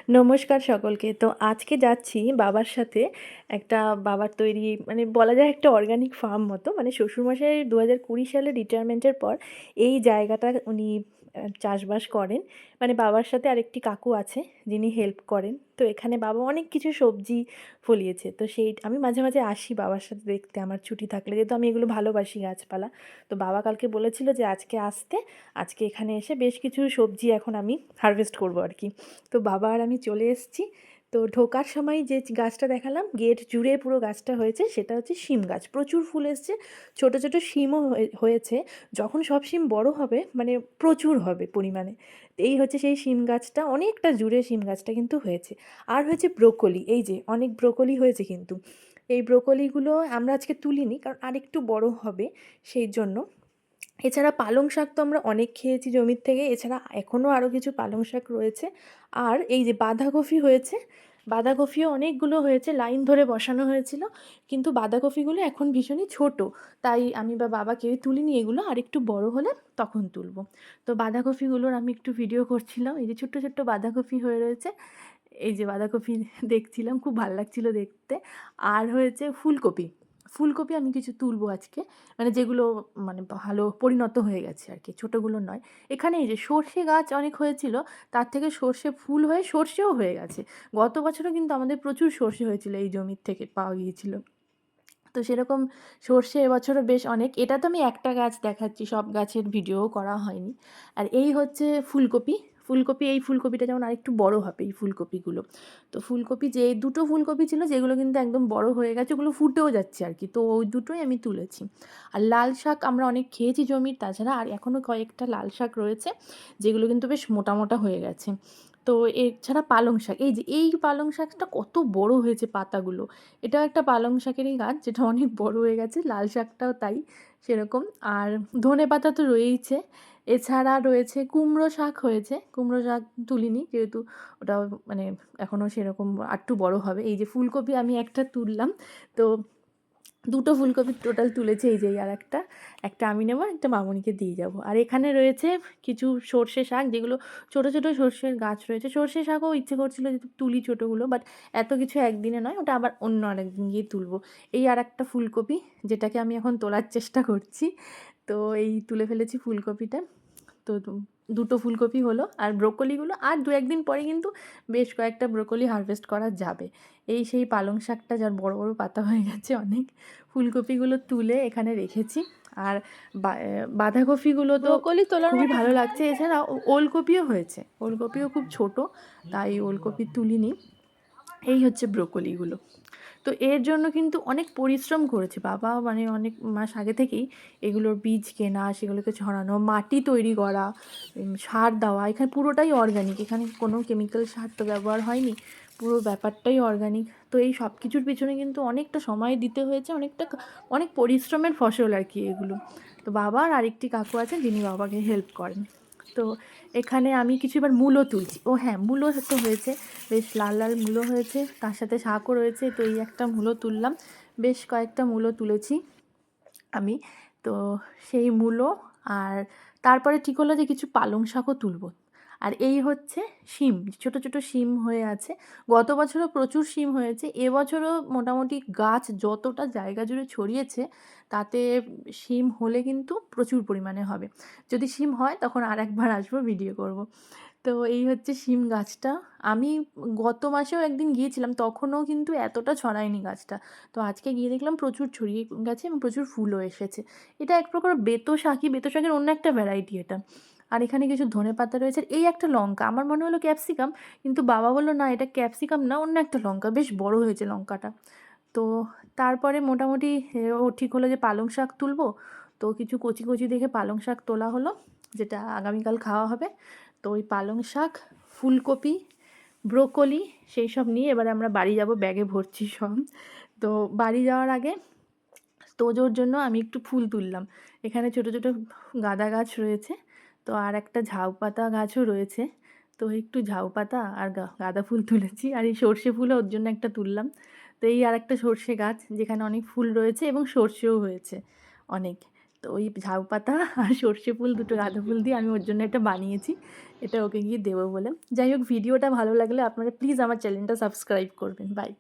নমস্কার সকলকে। তো আজকে যাচ্ছি বাবার সাথে একটা বাবার তৈরি মানে বলা যায় একটা অর্গানিক ফার্ম মতো। মানে শ্বশুরমশাই 2020 সালে রিটায়ারমেন্টের পর এই জায়গাটা উনি চাষবাস করেন। মানে বাবার সাথে আরেকটি কাকু আছে যিনি হেল্প করেন। তো এখানে বাবা অনেক কিছু সবজি ফলিয়েছে। তো সেই আমি মাঝে, মাঝে আসি বাবার সাথে দেখতে আমার ছুটি থাকলে। যেহেতু আমি এগুলো ভালোবাসি গাছপালা। তো বাবা কালকে বলেছিল যে আজকে আসতে, আজকে এখানে এসে বেশ কিছু সবজি এখন আমি হারভেস্ট করবো আরকি। তো বাবা আর আমি চলে এসেছি। তো ঢোকার সময় যে গাছটা দেখালাম গেট জুড়ে পুরো গাছটা হয়েছে সেটা হচ্ছে শিম গাছ। প্রচুর ফুল এসছে, ছোট ছোট শিমও হয়েছে। যখন সব শিম বড় হবে মানে প্রচুর হবে পরিমাণে। এই হচ্ছে সেই শিম গাছটা, অনেকটা জুড়ে শিম গাছটা কিন্তু হয়েছে। আর হয়েছে ব্রোকলি, এই যে অনেক ব্রোকলি হয়েছে কিন্তু। এই ব্রোকলিগুলো আমরা আজকে তুলিনি কারণ আরেকটু বড় হবে সেই জন্য। এছাড়া পালং শাক তো আমরা অনেক খেয়েছি জমির থেকে, এছাড়া এখনও আরও কিছু পালং শাক রয়েছে। আর এই যে বাঁধাকপি হয়েছে, বাঁধাকপিও অনেকগুলো হয়েছে, লাইন ধরে বসানো হয়েছিল। কিন্তু বাঁধাকপিগুলো এখন ভীষণই ছোট, তাই আমি বা বাবা কেউই তুলিনি এগুলো, আর একটু বড় হলে তখন তুলব। তো বাঁধাকপিগুলোর আমি একটু ভিডিও করছিলাম, এই যে ছোট্ট ছোট্ট বাঁধাকপি হয়ে রয়েছে। এই যে বাঁধাকপি দেখছিলাম, খুব ভালো লাগছিল দেখতে। আর হয়েছে ফুলকপি, ফুলকপি আমি কিছু তুলবো আজকে, মানে যেগুলো মানে ভালো পরিণত হয়ে গেছে আর কি, ছোটোগুলো নয়। এখানে এই যে সর্ষে গাছ অনেক হয়েছিল, তার থেকে সর্ষে ফুল হয়ে সর্ষেও হয়ে গেছে। গত বছরও কিন্তু আমাদের প্রচুর সর্ষে হয়েছিল, এই জমির থেকে পাওয়া গিয়েছিল। তো সেরকম সর্ষে এবছরও বেশ অনেক। এটা তো আমি একটা গাছ দেখাচ্ছি, সব গাছের ভিডিও করা হয়নি। আর এই হচ্ছে ফুলকপি, ফুলকপি এই ফুলকপিটা যেমন আরেকটু বড় হবে এই ফুলকপিগুলো। তো ফুলকপি যে দুটো ফুলকপি ছিল যেগুলো কিন্তু একদম বড় হয়ে গেছে, ওগুলো ফুটেও যাচ্ছে আর কি, তো ওই দুটোই আমি তুলেছি। আর লাল শাক আমরা অনেক খেয়েছি জমির, তাছাড়া আর এখনও কয়েকটা লাল শাক রয়েছে যেগুলো কিন্তু বেশ মোটা মোটা হয়ে গেছে। তো এছাড়া পালং শাক, এই যে এই পালং শাকটা কত বড় হয়েছে পাতাগুলো। এটাও একটা পালং শাকেরই গাছ যেটা অনেক বড় হয়ে গেছে, লাল শাকটাও তাই সেরকম। আর ধনেপাতা তো রয়েইছে। এছাড়া রয়েছে কুমড়ো শাক হয়েছে, কুমড়ো শাক তুলিনি যেহেতু ওটাও মানে এখনও সেরকম আরটু বড় হবে। এই যে ফুলকপি আমি একটা তুললাম, তো দুটো ফুলকপি টোটাল তুলেছি। এই যে আর একটা, একটা আমি নেবো, একটা মামুনিকে দিয়ে যাব। আর এখানে রয়েছে কিছু সর্ষে শাক, যেগুলো ছোট ছোট সর্ষের গাছ রয়েছে। সর্ষে শাকও ইচ্ছে করছিল যে তুলি ছোটোগুলো, বাট এত কিছু একদিনে নয়, ওটা আবার অন্য আরেকদিন গিয়ে তুলবো। এই আর একটা ফুলকপি যেটাকে আমি এখন তোলার চেষ্টা করছি। তো এই তুলে ফেলেছি ফুলকপিটা। তো দুটো ফুলকপি হলো। আর ব্রোকলিগুলো আর দু একদিন পরে কিন্তু বেশ কয়েকটা ব্রোকলি হারভেস্ট করা যাবে। এই সেই পালং শাকটা যার বড় বড় পাতা হয়ে গেছে অনেক। ফুলকপিগুলো তুলে এখানে রেখেছি। আর বাঁধাকপিগুলো তো ব্রোকলি তোলার খুবই মতো ভালো লাগছে। এছাড়া ওলকপিও হয়েছে, ওলকপিও খুব ছোট, তাই ওলকপি তুলিনি। এই হচ্ছে ব্রোকলিগুলো। তো এর জন্য কিন্তু অনেক পরিশ্রম করেছে বাবা, মানে অনেক মাস আগে থেকেই এগুলোর বীজ কেনা, সেগুলোকে ছড়ানো, মাটি তৈরি করা, সার দেওয়া। এখানে পুরোটাই অর্গানিক, এখানে কোনো কেমিক্যাল সার তো ব্যবহার হয়নি, পুরো ব্যাপারটাই অর্গানিক। তো এই সব কিছুর পিছনে কিন্তু অনেকটা সময় দিতে হয়েছে, অনেক পরিশ্রমের ফসল আর কি এগুলো। তো বাবা আর আরেকটি কাকু আছেন যিনি বাবাকে হেল্প করেন। তো এখানে আমি কিছু এবার মূলো তুলছি। ও হ্যাঁ, মূলো তো হয়েছে, বেশ লাল লাল মূলো হয়েছে, তার সাথে শাকও রয়েছে। তো এই একটা মূলো তুললাম, বেশ কয়েকটা মূলো তুলেছি আমি। তো সেই মূলো, আর তারপরে ঠিক হলো যে কিছু পালং শাকও তুলবো। আর এই হচ্ছে শিম, ছোট ছোট শিম হয়ে আছে। গত বছরও প্রচুর শিম হয়েছে, এবছরও মোটামুটি গাছ যতটা জায়গা জুড়ে ছড়িয়েছে তাতে শিম হলে কিন্তু প্রচুর পরিমাণে হবে। যদি শিম হয় তখন আর একবার আসবো, ভিডিও করব। তো এই হচ্ছে শিম গাছটা। আমি গত মাসেও একদিন গিয়েছিলাম, তখনও কিন্তু এতটা ছড়ায়নি গাছটা। তো আজকে গিয়ে দেখলাম প্রচুর ছড়িয়ে গেছে এবং প্রচুর ফুলও এসেছে। এটা এক প্রকার বেতো শাকই, বেতো শাকের অন্য একটা ভ্যারাইটি এটা। আর এখানে কিছু ধনেপাতা রয়েছে। এই একটা লঙ্কা, আমার মনে হলো ক্যাপসিকাম, কিন্তু বাবা বললো না এটা ক্যাপসিকাম না, অন্য একটা লঙ্কা, বেশ বড় হয়েছে লঙ্কাটা। তো তারপরে মোটামুটি ও ঠিক হলো যে পালং শাক তুলবো। তো কিছু কচি কচি দেখে পালং শাক তোলা হলো, যেটা আগামীকাল খাওয়া হবে। তো ওই পালং শাক, ফুলকপি, ব্রোকলি সেই সব নিয়ে এবারে আমরা বাড়ি যাব, ব্যাগে ভরছি সব। তো বাড়ি যাওয়ার আগে তোজোর জন্য আমি একটু ফুল তুললাম। এখানে ছোট ছোট গাঁদা গাছ রয়েছে, তো আর একটা ঝাউ পাতা গাছও রয়েছে। তো একটু ঝাউ পাতা আর গাঁদা ফুল তুলেছি, আর এই সর্ষে ফুলও ওর জন্য একটা তুললাম। তো এই আর একটা সর্ষে গাছ যেখানে অনেক ফুল রয়েছে এবং সর্ষেও হয়েছে অনেক। তো ওই ঝাউ পাতা আর সর্ষে ফুল, দুটো গাঁদা ফুল দিয়ে আমি ওর জন্য এটা বানিয়েছি। এটা ওকে গিয়ে দেবো বলে। যাই হোক, ভিডিওটা ভালো লাগলে আপনারা প্লিজ আমার চ্যানেলটা সাবস্ক্রাইব করবেন। বাই।